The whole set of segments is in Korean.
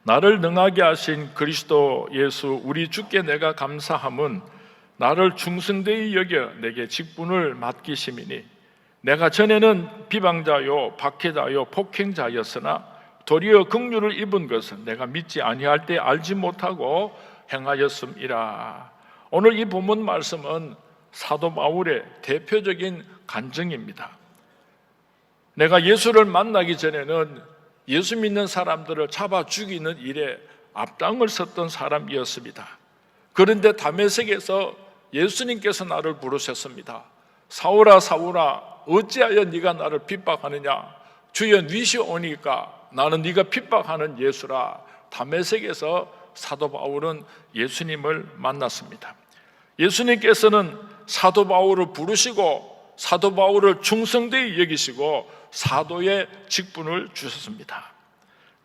나를 능하게 하신 그리스도 예수 우리 주께 내가 감사함은 나를 충성되이 여겨 내게 직분을 맡기심이니 내가 전에는 비방자요 박해자요 폭행자였으나 도리어 긍휼을 입은 것은 내가 믿지 아니할 때 알지 못하고 행하였음이라. 오늘 이 본문 말씀은 사도 바울의 대표적인 간증입니다. 내가 예수를 만나기 전에는 예수 믿는 사람들을 잡아 죽이는 일에 앞장을 섰던 사람이었습니다. 그런데 다메섹에서 예수님께서 나를 부르셨습니다. 사울아 사울아 어찌하여 네가 나를 핍박하느냐? 주여 니시 오니까 나는 네가 핍박하는 예수라. 다메섹에서 사도 바울은 예수님을 만났습니다. 예수님께서는 사도 바울을 부르시고 사도 바울을 충성되이 여기시고 사도의 직분을 주셨습니다.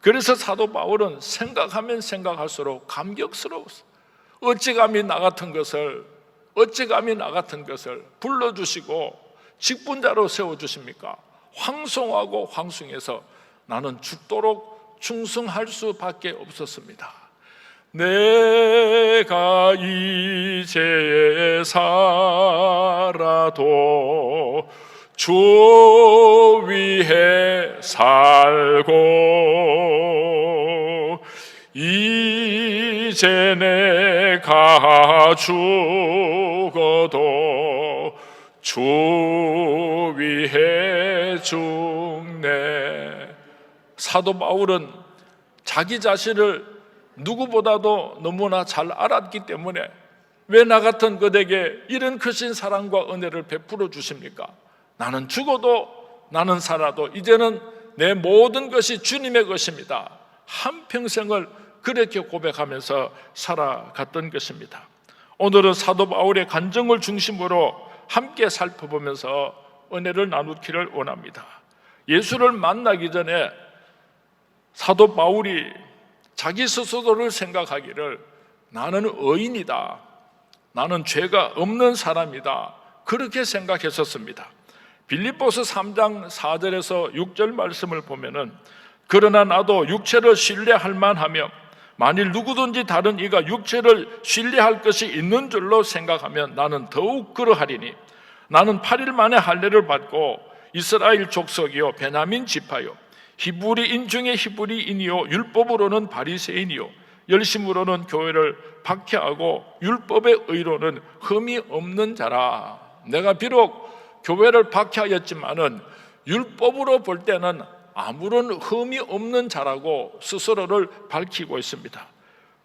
그래서 사도 바울은 생각하면 생각할수록 감격스러웠어요. 어찌 감히 나 같은 것을 불러주시고 직분자로 세워주십니까? 황송하고 황송해서 나는 죽도록 충성할 수밖에 없었습니다. 내가 이제 살아도 주 위해 살고 이제 내가 죽어도 주 위해 죽네. 사도 바울은 자기 자신을 누구보다도 너무나 잘 알았기 때문에 왜 나 같은 그대에게 이런 크신 사랑과 은혜를 베풀어 주십니까? 나는 죽어도 나는 살아도 이제는 내 모든 것이 주님의 것입니다. 한평생을 그렇게 고백하면서 살아갔던 것입니다. 오늘은 사도 바울의 간증을 중심으로 함께 살펴보면서 은혜를 나누기를 원합니다. 예수를 만나기 전에 사도 바울이 자기 스스로를 생각하기를 나는 의인이다, 나는 죄가 없는 사람이다, 그렇게 생각했었습니다. 빌립보서 3장 4절에서 6절 말씀을 보면은 그러나 나도 육체를 신뢰할 만하며 만일 누구든지 다른 이가 육체를 신뢰할 것이 있는 줄로 생각하면 나는 더욱 그러하리니 나는 8일 만에 할례를 받고 이스라엘 족속이요 베냐민 지파요 히브리인 중에 히브리인이요 율법으로는 바리새인이요 열심으로는 교회를 박해하고 율법의 의로는 흠이 없는 자라. 내가 비록 교회를 박해하였지만은 율법으로 볼 때는 아무런 흠이 없는 자라고 스스로를 밝히고 있습니다.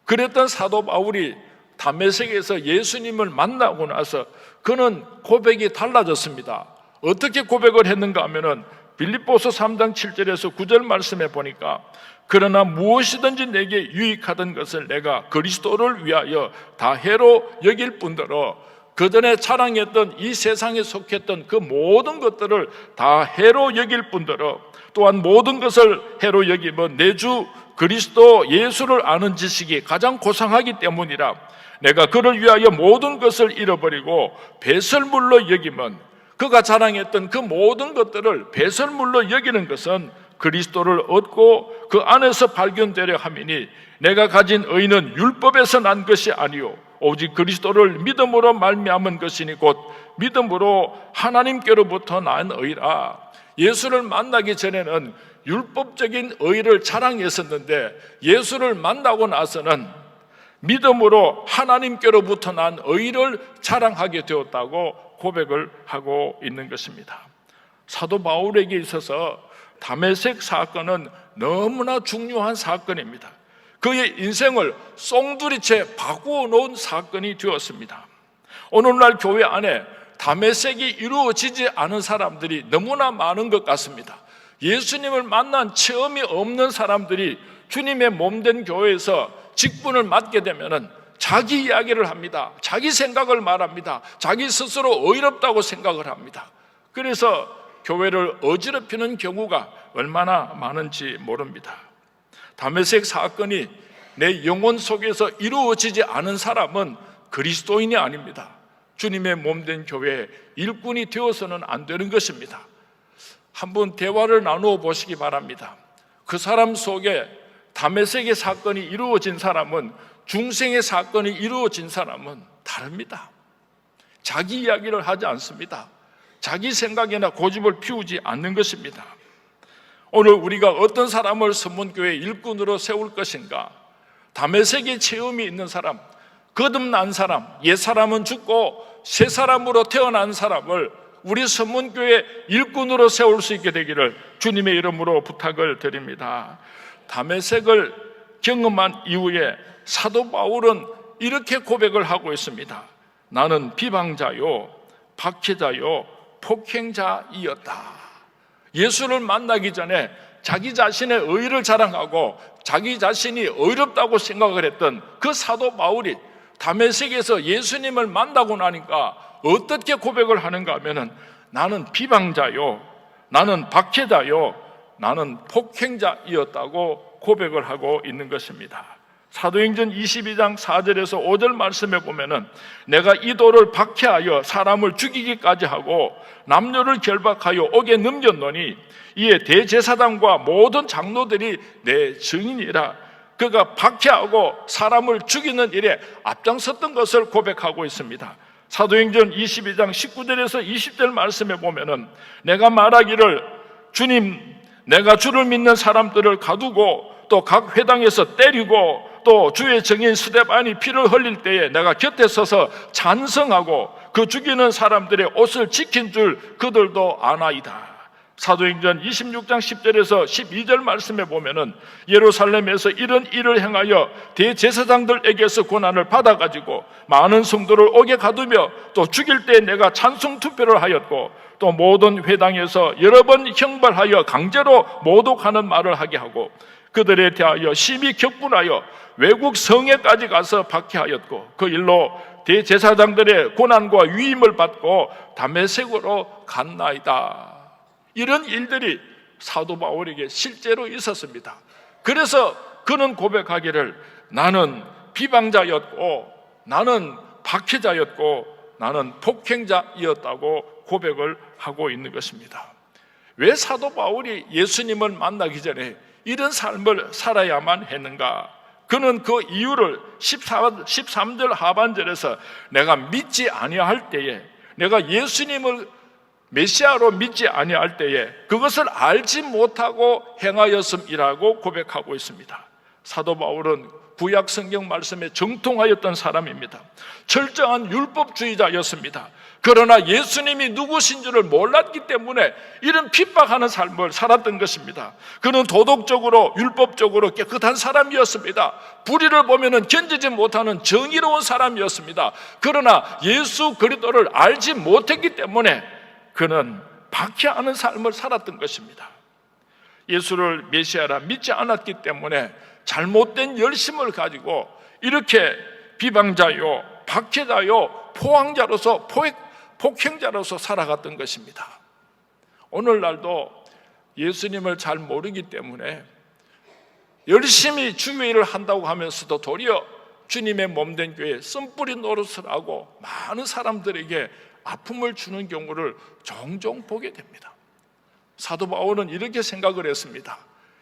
그랬던 사도 바울이 다메섹에서 예수님을 만나고 나서 그는 고백이 달라졌습니다. 어떻게 고백을 했는가 하면은 빌립보서 3장 7절에서 9절 말씀에 보니까 그러나 무엇이든지 내게 유익하던 것을 내가 그리스도를 위하여 다 해로 여길 뿐더러 그전에 자랑했던 이 세상에 속했던 그 모든 것들을 다 해로 여길 뿐더러 또한 모든 것을 해로 여기면 내 주 그리스도 예수를 아는 지식이 가장 고상하기 때문이라. 내가 그를 위하여 모든 것을 잃어버리고 배설물로 여기면 그가 자랑했던 그 모든 것들을 배설물로 여기는 것은 그리스도를 얻고 그 안에서 발견되려 함이니 내가 가진 의는 율법에서 난 것이 아니요 오직 그리스도를 믿음으로 말미암은 것이니 곧 믿음으로 하나님께로부터 난 의라. 예수를 만나기 전에는 율법적인 의를 자랑했었는데 예수를 만나고 나서는 믿음으로 하나님께로부터 난 의를 자랑하게 되었다고 고백을 하고 있는 것입니다. 사도 바울에게 있어서 다메섹 사건은 너무나 중요한 사건입니다. 그의 인생을 송두리째 바꾸어 놓은 사건이 되었습니다. 오늘날 교회 안에 다메섹이 이루어지지 않은 사람들이 너무나 많은 것 같습니다. 예수님을 만난 체험이 없는 사람들이 주님의 몸된 교회에서 직분을 맡게 되면은 자기 이야기를 합니다. 자기 생각을 말합니다. 자기 스스로 어이롭다고 생각을 합니다. 그래서 교회를 어지럽히는 경우가 얼마나 많은지 모릅니다. 다메섹 사건이 내 영혼 속에서 이루어지지 않은 사람은 그리스도인이 아닙니다. 주님의 몸된 교회의 일꾼이 되어서는 안 되는 것입니다. 한번 대화를 나누어 보시기 바랍니다. 그 사람 속에 다메섹의 사건이 이루어진 사람은, 중생의 사건이 이루어진 사람은 다릅니다. 자기 이야기를 하지 않습니다. 자기 생각이나 고집을 피우지 않는 것입니다. 오늘 우리가 어떤 사람을 선문교회 일꾼으로 세울 것인가? 다메섹의 체험이 있는 사람, 거듭난 사람, 옛사람은 죽고 새 사람으로 태어난 사람을 우리 선문교회 일꾼으로 세울 수 있게 되기를 주님의 이름으로 부탁을 드립니다. 다메섹을 경험한 이후에 사도 바울은 이렇게 고백을 하고 있습니다. 나는 비방자요, 박해자요, 폭행자이었다. 예수를 만나기 전에 자기 자신의 의를 자랑하고 자기 자신이 의롭다고 생각을 했던 그 사도 바울이 다메섹에서 예수님을 만나고 나니까 어떻게 고백을 하는가 하면은 나는 비방자요, 나는 박해자요, 나는 폭행자이었다고 고백을 하고 있는 것입니다. 사도행전 22장 4절에서 5절 말씀에 보면은 내가 이 돌을 박해하여 사람을 죽이기까지 하고 남녀를 결박하여 옥에 넘겼노니 이에 대제사장과 모든 장로들이 내 증인이라. 그가 박해하고 사람을 죽이는 일에 앞장섰던 것을 고백하고 있습니다. 사도행전 22장 19절에서 20절 말씀에 보면은 내가 말하기를 주님, 내가 주를 믿는 사람들을 가두고 또 각 회당에서 때리고 또 주의 증인 스데반이 피를 흘릴 때에 내가 곁에 서서 찬성하고 그 죽이는 사람들의 옷을 지킨 줄 그들도 아나이다. 사도행전 26장 10절에서 12절 말씀에 보면은 예루살렘에서 이런 일을 행하여 대제사장들에게서 고난을 받아가지고 많은 성도를 옥에 가두며 또 죽일 때 내가 찬송 투표를 하였고 또 모든 회당에서 여러 번 형벌하여 강제로 모독하는 말을 하게 하고 그들에 대하여 심히 격분하여 외국 성에까지 가서 박해하였고 그 일로 대제사장들의 고난과 위임을 받고 다메섹으로 갔나이다. 이런 일들이 사도 바울에게 실제로 있었습니다. 그래서 그는 고백하기를 나는 비방자였고 나는 박해자였고 나는 폭행자였다고 고백을 하고 있는 것입니다. 왜 사도 바울이 예수님을 만나기 전에 이런 삶을 살아야만 했는가? 그는 그 이유를 13절 하반절에서 내가 믿지 아니할 때에, 내가 예수님을 메시아로 믿지 아니할 때에 그것을 알지 못하고 행하였음이라고 고백하고 있습니다. 사도 바울은 구약 성경 말씀에 정통하였던 사람입니다. 철저한 율법주의자였습니다. 그러나 예수님이 누구신 줄을 몰랐기 때문에 이런 핍박하는 삶을 살았던 것입니다. 그는 도덕적으로 율법적으로 깨끗한 사람이었습니다. 불의를 보면은 견디지 못하는 정의로운 사람이었습니다. 그러나 예수 그리스도를 알지 못했기 때문에 그는 박해하는 삶을 살았던 것입니다. 예수를 메시아라 믿지 않았기 때문에 잘못된 열심을 가지고 이렇게 비방자요, 박해자요, 포항자로서 폭행자로서 살아갔던 것입니다. 오늘날도 예수님을 잘 모르기 때문에 열심히 주일을 한다고 하면서도 도리어 주님의 몸된 교회에 쓴뿌리 노릇을 하고 많은 사람들에게 아픔을 주는 경우를 종종 보게 됩니다. 사도 바울은 이렇게 생각을 했습니다.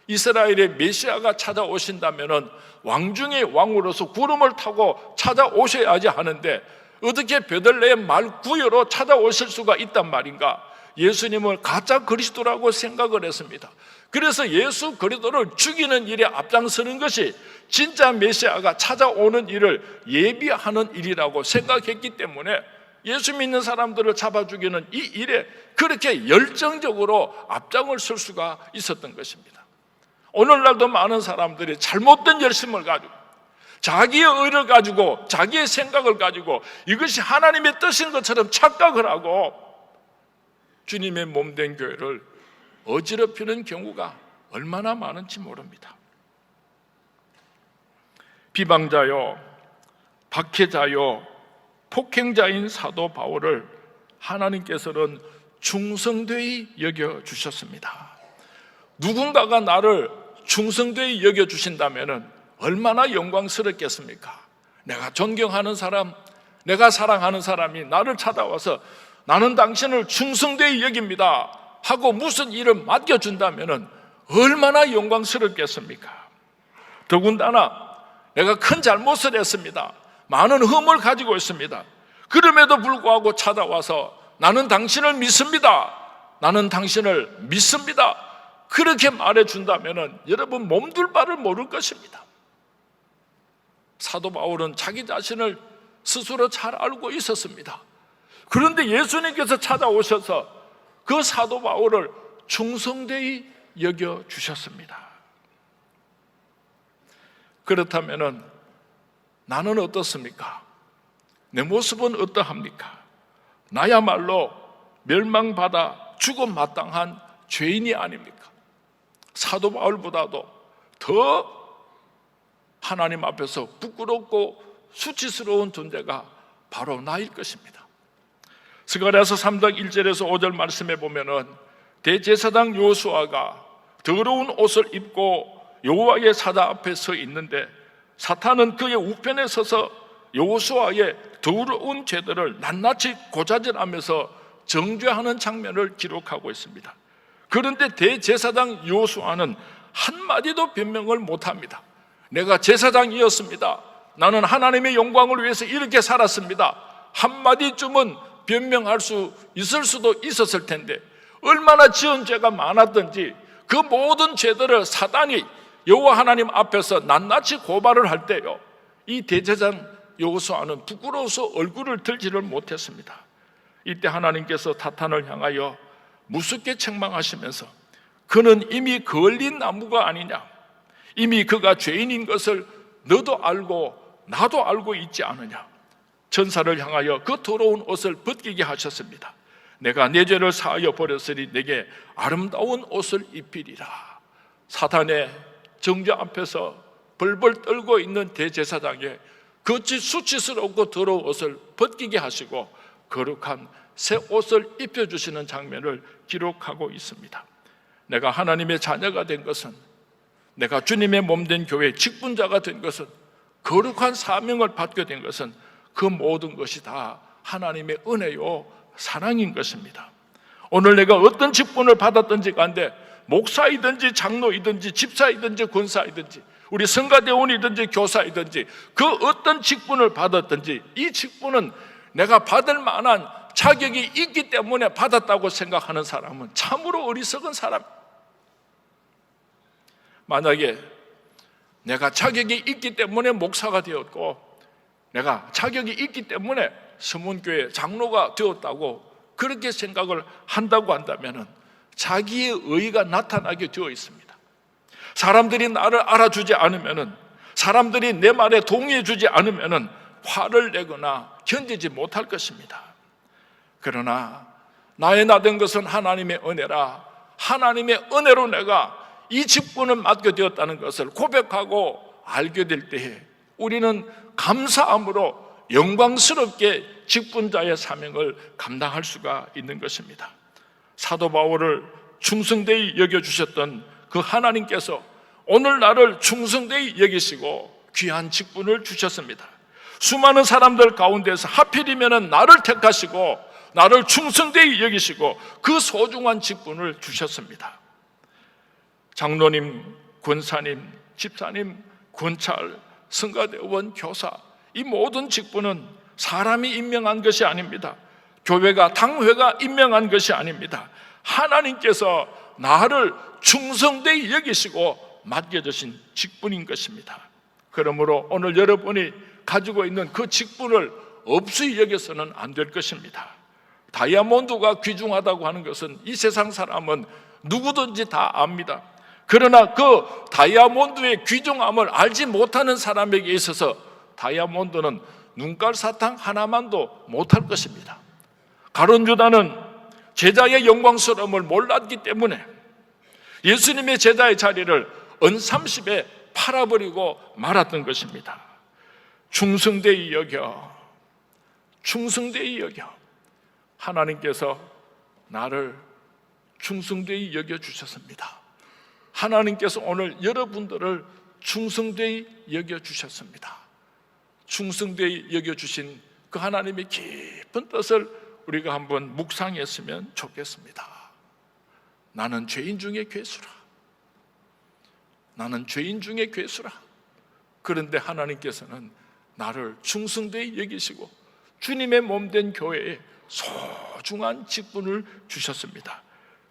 이스라엘의 메시아가 찾아오신다면 왕 중의 왕으로서 구름을 타고 찾아오셔야지 하는데 어떻게 베들레헴 말 구여로 찾아오실 수가 있단 말인가? 예수님을 가짜 그리스도라고 생각을 했습니다. 그래서 예수 그리스도를 죽이는 일에 앞장서는 것이 진짜 메시아가 찾아오는 일을 예비하는 일이라고 생각했기 때문에 예수 믿는 사람들을 잡아 죽이는 이 일에 그렇게 열정적으로 앞장을 설 수가 있었던 것입니다. 오늘날도 많은 사람들이 잘못된 열심을 가지고 자기의 의를 가지고 자기의 생각을 가지고 이것이 하나님의 뜻인 것처럼 착각을 하고 주님의 몸된 교회를 어지럽히는 경우가 얼마나 많은지 모릅니다. 비방자요, 박해자요, 폭행자인 사도 바울을 하나님께서는 충성되이 여겨주셨습니다. 누군가가 나를 충성되이 여겨주신다면 얼마나 영광스럽겠습니까? 내가 존경하는 사람, 내가 사랑하는 사람이 나를 찾아와서 나는 당신을 충성되이 여깁니다 하고 무슨 일을 맡겨준다면 얼마나 영광스럽겠습니까? 더군다나 내가 큰 잘못을 했습니다. 많은 흠을 가지고 있습니다. 그럼에도 불구하고 찾아와서 나는 당신을 믿습니다. 나는 당신을 믿습니다. 그렇게 말해준다면 여러분 몸둘 바를 모를 것입니다. 사도 바울은 자기 자신을 스스로 잘 알고 있었습니다. 그런데 예수님께서 찾아오셔서 그 사도 바울을 충성되이 여겨주셨습니다. 그렇다면 나는 어떻습니까? 내 모습은 어떠합니까? 나야말로 멸망받아 죽음 마땅한 죄인이 아닙니까? 사도 바울보다도 더 하나님 앞에서 부끄럽고 수치스러운 존재가 바로 나일 것입니다. 스가랴서 3장 1절에서 5절 말씀에 보면은 대제사장 여호수아가 더러운 옷을 입고 여호와의 사자 앞에 서 있는데 사탄은 그의 우편에 서서 여호수아의 더러운 죄들을 낱낱이 고자질하면서 정죄하는 장면을 기록하고 있습니다. 그런데 대제사장 여호수아는 한마디도 변명을 못합니다. 내가 제사장이었습니다. 나는 하나님의 영광을 위해서 이렇게 살았습니다. 한마디쯤은 변명할 수 있을 수도 있었을 텐데 얼마나 지은 죄가 많았던지 그 모든 죄들을 사단이 여호와 하나님 앞에서 낱낱이 고발을 할 때요, 이 대제사장 여호수아는 부끄러워서 얼굴을 들지를 못했습니다. 이때 하나님께서 사탄을 향하여 무섭게 책망하시면서 그는 이미 걸린 나무가 아니냐, 이미 그가 죄인인 것을 너도 알고 나도 알고 있지 않느냐. 천사를 향하여 그 더러운 옷을 벗기게 하셨습니다. 내가 내 죄를 사하여 버렸으니 내게 아름다운 옷을 입히리라. 사탄의 정죄 앞에서 벌벌 떨고 있는 대제사장의 거치 수치스럽고 더러운 옷을 벗기게 하시고 거룩한 새 옷을 입혀주시는 장면을 기록하고 있습니다. 내가 하나님의 자녀가 된 것은, 내가 주님의 몸된 교회의 직분자가 된 것은, 거룩한 사명을 받게 된 것은 그 모든 것이 다 하나님의 은혜요 사랑인 것입니다. 오늘 내가 어떤 직분을 받았든지 간데 목사이든지 장로이든지 집사이든지 권사이든지 우리 성가대원이든지 교사이든지 그 어떤 직분을 받았든지 이 직분은 내가 받을 만한 자격이 있기 때문에 받았다고 생각하는 사람은 참으로 어리석은 사람. 만약에 내가 자격이 있기 때문에 목사가 되었고 내가 자격이 있기 때문에 서문교회 장로가 되었다고 그렇게 생각을 한다고 한다면 자기의 의의가 나타나게 되어 있습니다. 사람들이 나를 알아주지 않으면, 사람들이 내 말에 동의해 주지 않으면 화를 내거나 견디지 못할 것입니다. 그러나 나의 나된 것은 하나님의 은혜라, 하나님의 은혜로 내가 이 직분을 맡게 되었다는 것을 고백하고 알게 될 때에 우리는 감사함으로 영광스럽게 직분자의 사명을 감당할 수가 있는 것입니다. 사도 바울을 충성되이 여겨주셨던 그 하나님께서 오늘 나를 충성되이 여기시고 귀한 직분을 주셨습니다. 수많은 사람들 가운데서 하필이면 나를 택하시고 나를 충성되이 여기시고 그 소중한 직분을 주셨습니다. 장로님, 권사님, 집사님, 권찰, 성가대원, 교사, 이 모든 직분은 사람이 임명한 것이 아닙니다. 교회가, 당회가 임명한 것이 아닙니다. 하나님께서 나를 충성되이 여기시고 맡겨주신 직분인 것입니다. 그러므로 오늘 여러분이 가지고 있는 그 직분을 없이 여겨서는 안 될 것입니다. 다이아몬드가 귀중하다고 하는 것은 이 세상 사람은 누구든지 다 압니다. 그러나 그 다이아몬드의 귀중함을 알지 못하는 사람에게 있어서 다이아몬드는 눈깔 사탕 하나만도 못할 것입니다. 가룟 유다는 제자의 영광스러움을 몰랐기 때문에 예수님의 제자의 자리를 은30에 팔아버리고 말았던 것입니다. 충성되이 여겨, 충성되이 여겨. 하나님께서 나를 충성되이 여겨주셨습니다. 하나님께서 오늘 여러분들을 충성되이 여겨주셨습니다. 충성되이 여겨주신 그 하나님의 깊은 뜻을 우리가 한번 묵상했으면 좋겠습니다. 나는 죄인 중에 괴수라. 나는 죄인 중에 괴수라. 그런데 하나님께서는 나를 충성되이 여기시고 주님의 몸된 교회에 소중한 직분을 주셨습니다.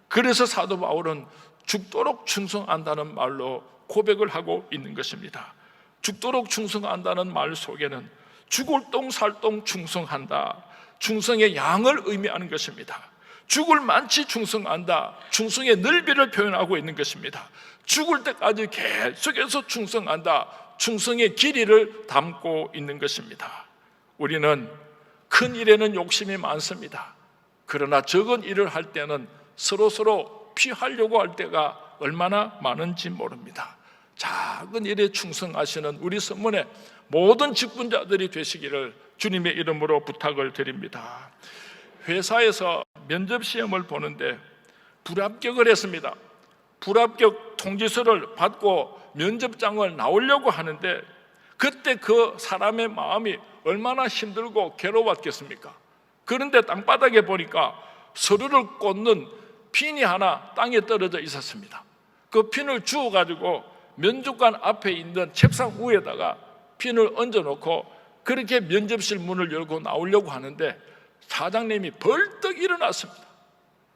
그래서 사도 바울은 죽도록 충성한다는 말로 고백을 하고 있는 것입니다. 죽도록 충성한다는 말 속에는 죽을 똥 살 똥 충성한다, 충성의 양을 의미하는 것입니다. 죽을 만치 충성한다, 충성의 넓이를 표현하고 있는 것입니다. 죽을 때까지 계속해서 충성한다, 충성의 길이를 담고 있는 것입니다. 우리는 큰 일에는 욕심이 많습니다. 그러나 적은 일을 할 때는 서로 피하려고 할 때가 얼마나 많은지 모릅니다. 작은 일에 충성하시는 우리 선문의 모든 직분자들이 되시기를 주님의 이름으로 부탁을 드립니다. 회사에서 면접시험을 보는데 불합격을 했습니다. 불합격 통지서를 받고 면접장을 나오려고 하는데 그때 그 사람의 마음이 얼마나 힘들고 괴로웠겠습니까? 그런데 땅바닥에 보니까 서류를 꽂는 핀이 하나 땅에 떨어져 있었습니다. 그 핀을 주워가지고 면접관 앞에 있는 책상 위에다가 핀을 얹어놓고 그렇게 면접실 문을 열고 나오려고 하는데 사장님이 벌떡 일어났습니다.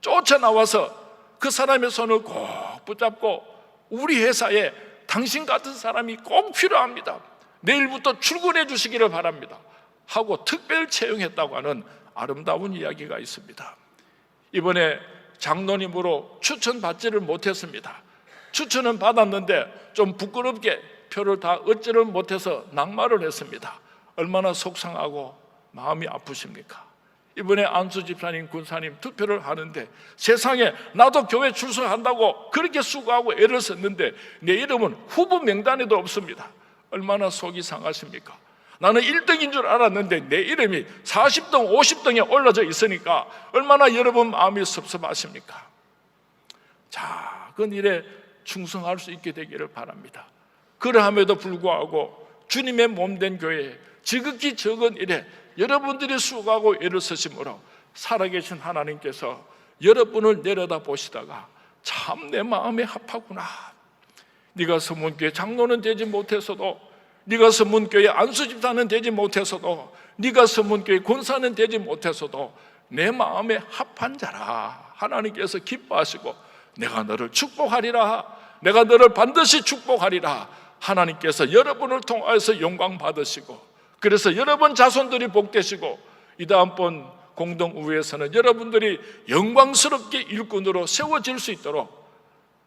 쫓아나와서 그 사람의 손을 꼭 붙잡고 우리 회사에 당신 같은 사람이 꼭 필요합니다. 내일부터 출근해 주시기를 바랍니다 하고 특별 채용했다고 하는 아름다운 이야기가 있습니다. 이번에 장로님으로 추천받지를 못했습니다. 추천은 받았는데 좀 부끄럽게 표를 다 얻지를 못해서 낙마를 했습니다. 얼마나 속상하고 마음이 아프십니까? 이번에 안수 집사님, 군사님 투표를 하는데 세상에 나도 교회 출석한다고 그렇게 수고하고 애를 썼는데 내 이름은 후보 명단에도 없습니다. 얼마나 속이 상하십니까? 나는 1등인 줄 알았는데 내 이름이 40등, 50등에 올라져 있으니까 얼마나 여러분 마음이 섭섭하십니까? 작은 일에 충성할 수 있게 되기를 바랍니다. 그러함에도 불구하고 주님의 몸된 교회에 지극히 적은 일에 여러분들이 수고하고 애를 쓰심으로 살아계신 하나님께서 여러분을 내려다 보시다가 참 내 마음에 합하구나. 네가 서문교회 장로는 되지 못해서도, 네가 서문교회 안수집사는 되지 못해서도, 네가 서문교회 권사는 되지 못해서도 내 마음에 합한 자라. 하나님께서 기뻐하시고 내가 너를 축복하리라, 내가 너를 반드시 축복하리라. 하나님께서 여러분을 통하여서 영광 받으시고 그래서 여러분 자손들이 복되시고 이 다음번 공동우회에서는 여러분들이 영광스럽게 일꾼으로 세워질 수 있도록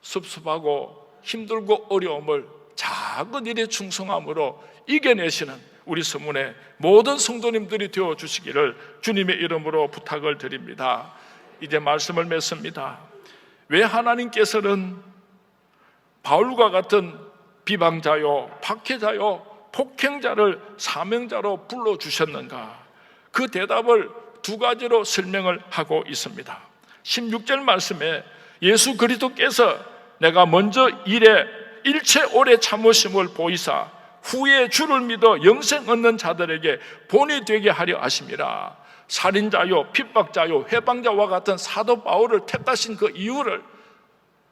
섭섭하고 힘들고 어려움을 작은 일에 충성함으로 이겨내시는 우리 서문의 모든 성도님들이 되어주시기를 주님의 이름으로 부탁을 드립니다. 이제 말씀을 맺습니다. 왜 하나님께서는 바울과 같은 비방자요, 박해자요, 폭행자를 사명자로 불러주셨는가? 그 대답을 두 가지로 설명을 하고 있습니다. 16절 말씀에 예수 그리스도께서 내가 먼저 일체 오래 참으심을 보이사 후에 주를 믿어 영생 얻는 자들에게 본이 되게 하려 하심이라. 살인자요, 핍박자요, 회방자와 같은 사도 바울을 택하신 그 이유를,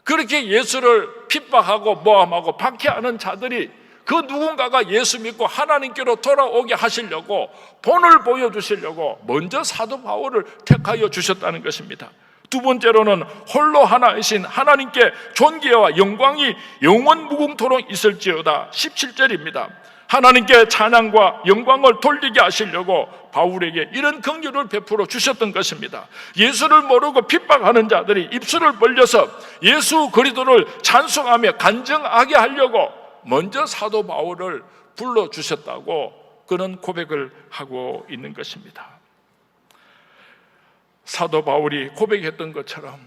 그렇게 예수를 핍박하고 모함하고 박해하는 자들이 그 누군가가 예수 믿고 하나님께로 돌아오게 하시려고, 본을 보여주시려고 먼저 사도 바울을 택하여 주셨다는 것입니다. 두 번째로는 홀로 하나이신 하나님께 존귀와 영광이 영원 무궁토록 있을지어다. 17절입니다. 하나님께 찬양과 영광을 돌리게 하시려고 바울에게 이런 긍휼을 베풀어 주셨던 것입니다. 예수를 모르고 핍박하는 자들이 입술을 벌려서 예수 그리스도를 찬송하며 간증하게 하려고 먼저 사도 바울을 불러주셨다고 그런 고백을 하고 있는 것입니다. 사도 바울이 고백했던 것처럼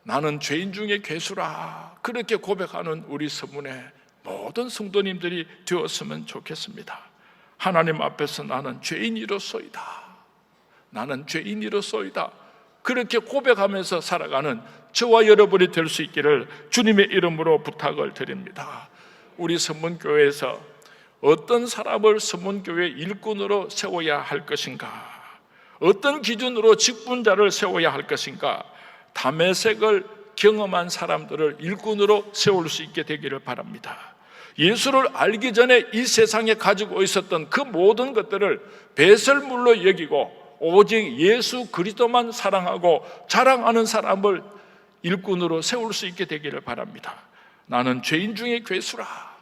나는 죄인 중에 괴수라, 그렇게 고백하는 우리 서문의 모든 성도님들이 되었으면 좋겠습니다. 하나님 앞에서 나는 죄인이로소이다, 나는 죄인이로소이다, 그렇게 고백하면서 살아가는 저와 여러분이 될 수 있기를 주님의 이름으로 부탁을 드립니다. 우리 서문교회에서 어떤 사람을 서문교회 일꾼으로 세워야 할 것인가, 어떤 기준으로 직분자를 세워야 할 것인가, 담에색을 경험한 사람들을 일꾼으로 세울 수 있게 되기를 바랍니다. 예수를 알기 전에 이 세상에 가지고 있었던 그 모든 것들을 배설물로 여기고 오직 예수 그리스도만 사랑하고 자랑하는 사람을 일꾼으로 세울 수 있게 되기를 바랍니다. 나는 죄인 중에 괴수라.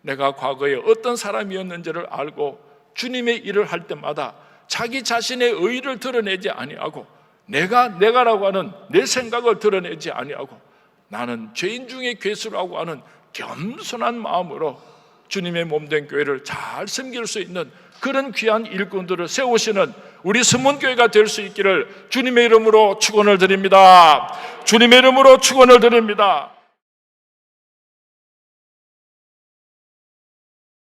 내가 과거에 어떤 사람이었는지를 알고 주님의 일을 할 때마다 자기 자신의 의의를 드러내지 아니하고 내가라고 하는 내 생각을 드러내지 아니하고 나는 죄인 중에 괴수라고 하는 겸손한 마음으로 주님의 몸된 교회를 잘 섬길 수 있는 그런 귀한 일꾼들을 세우시는 우리 서문교회가 될 수 있기를 주님의 이름으로 축원을 드립니다. 주님의 이름으로 축원을 드립니다.